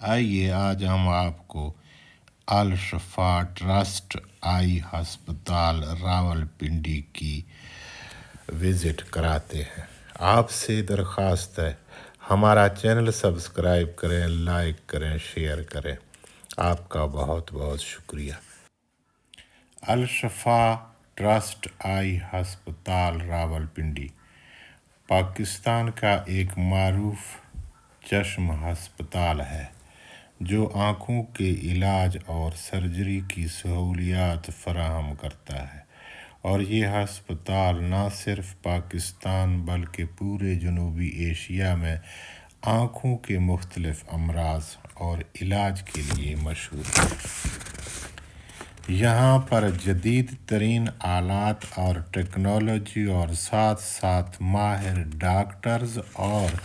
आइए आज हम आपको अल शफा ट्रस्ट आई अस्पताल रावलपिंडी की विज़िट कराते हैं। आपसे दरख्वास्त है हमारा चैनल सब्सक्राइब करें, लाइक करें, शेयर करें। आपका बहुत बहुत शुक्रिया। अल शफा ट्रस्ट आई अस्पताल रावलपिंडी पाकिस्तान का एक मारूफ चश्म अस्पताल है जो आँखों के इलाज और सर्जरी की सहूलियात फराहम करता है, और ये अस्पताल न सिर्फ पाकिस्तान बल्कि पूरे जनूबी एशिया में आँखों के मुख्तलिफ अमराज और इलाज के लिए मशहूर है। यहाँ पर जदीद तरीन आलात और टेक्नोलॉजी और साथ साथ माहिर डॉक्टर्स और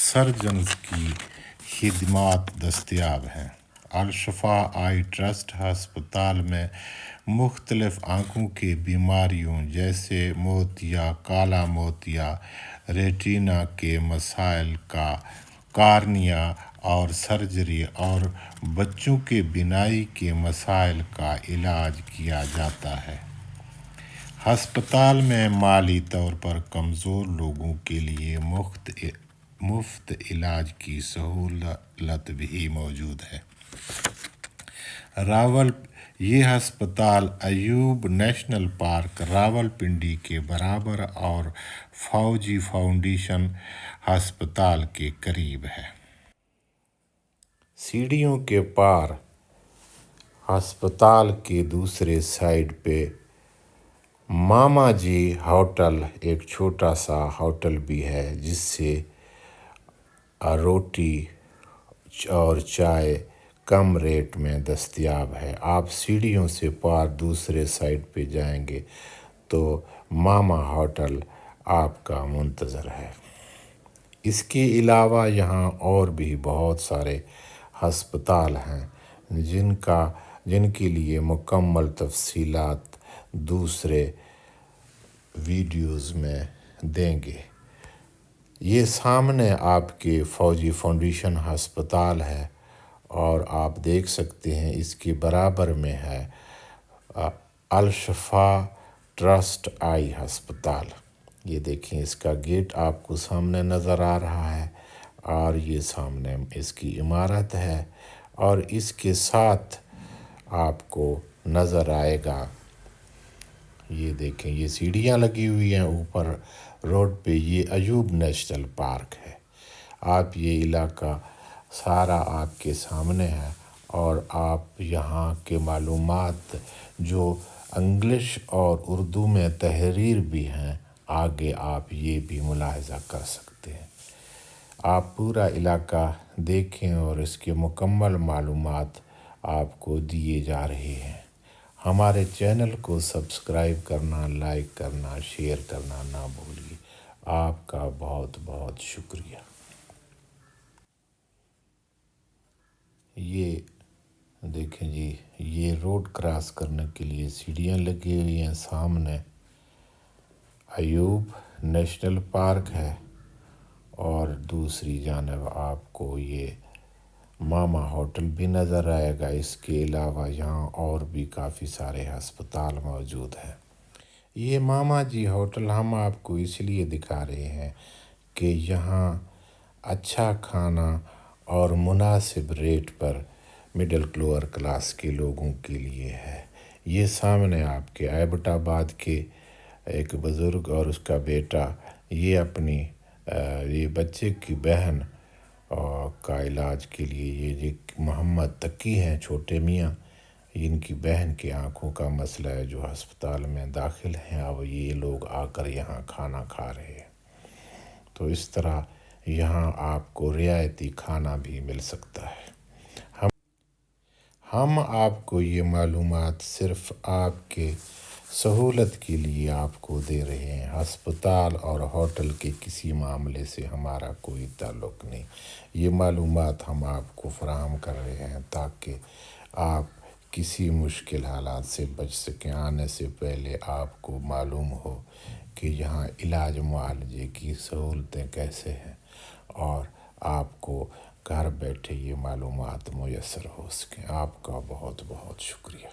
सर्जन्स की खिदमात दस्तयाब हैं। अल शफा आई ट्रस्ट अस्पताल में मुख्तलिफ आँखों की बीमारियों जैसे मोतिया, काला मोतिया, रेटिना के मसाइल का कार्निया और सर्जरी और बच्चों के बिनाई के मसाइल का इलाज किया जाता है। अस्पताल में माली तौर पर कमज़ोर लोगों के लिए मुफ्त इलाज की सहूलत भी मौजूद है। ये अस्पताल अयूब नेशनल पार्क रावलपिंडी के बराबर और फौजी फाउंडेशन अस्पताल के करीब है। सीढ़ियों के पार अस्पताल के दूसरे साइड पे मामा जी होटल, एक छोटा सा होटल भी है जिससे रोटी और चाय कम रेट में दस्तयाब है। आप सीढ़ियों से पार दूसरे साइड पे जाएंगे तो मामा होटल आपका मुंतज़र है। इसके अलावा यहाँ और भी बहुत सारे अस्पताल हैं जिनके लिए मुकम्मल तफसीलात दूसरे वीडियोज़ में देंगे। ये सामने आपके फौजी फाउंडेशन अस्पताल है और आप देख सकते हैं इसके बराबर में है अल शफा ट्रस्ट आई अस्पताल। ये देखें, इसका गेट आपको सामने नज़र आ रहा है और ये सामने इसकी इमारत है और इसके साथ आपको नज़र आएगा, ये देखें, ये सीढ़ियाँ लगी हुई हैं ऊपर रोड पे। ये अयूब नेशनल पार्क है। आप ये इलाका सारा आपके सामने है और आप यहाँ के मालूमात जो इंग्लिश और उर्दू में तहरीर भी हैं, आगे आप ये भी मुलाहिज़ा कर सकते हैं। आप पूरा इलाका देखें और इसके मुकम्मल मालूमात आपको दिए जा रहे हैं। हमारे चैनल को सब्सक्राइब करना, लाइक करना, शेयर करना ना भूलिए। आपका बहुत बहुत शुक्रिया। ये देखें जी, ये रोड क्रॉस करने के लिए सीढ़ियाँ लगी हुई हैं। सामने अयूब नेशनल पार्क है और दूसरी जानब आपको ये मामा होटल भी नज़र आएगा। इसके अलावा यहाँ और भी काफ़ी सारे अस्पताल मौजूद हैं। ये मामा जी होटल हम आपको इसलिए दिखा रहे हैं कि यहाँ अच्छा खाना और मुनासिब रेट पर मिडिल लोअर क्लास के लोगों के लिए है। ये सामने आपके एबटाबाद के एक बुज़ुर्ग और उसका बेटा ये अपनी ये बच्चे की बहन का इलाज के लिए ये मोहम्मद तकी हैं, छोटे मियाँ, इनकी बहन की आँखों का मसला है जो अस्पताल में दाखिल हैं। अब ये लोग आकर यहाँ खाना खा रहे हैं। तो इस तरह यहाँ आपको रियायती खाना भी मिल सकता है। हम आपको ये मालूमात सिर्फ़ आपके सहूलत के लिए आपको दे रहे हैं। अस्पताल और होटल के किसी मामले से हमारा कोई ताल्लुक़ नहीं। ये मालूमात हम आपको फराहम कर रहे हैं ताकि आप किसी मुश्किल हालात से बच सकें। आने से पहले आपको मालूम हो कि यहाँ इलाज मुआलजे की सहूलतें कैसे हैं और आपको گھر بیٹھے یہ معلومات میسر ہو سکیں۔ آپ کا بہت بہت شکریہ۔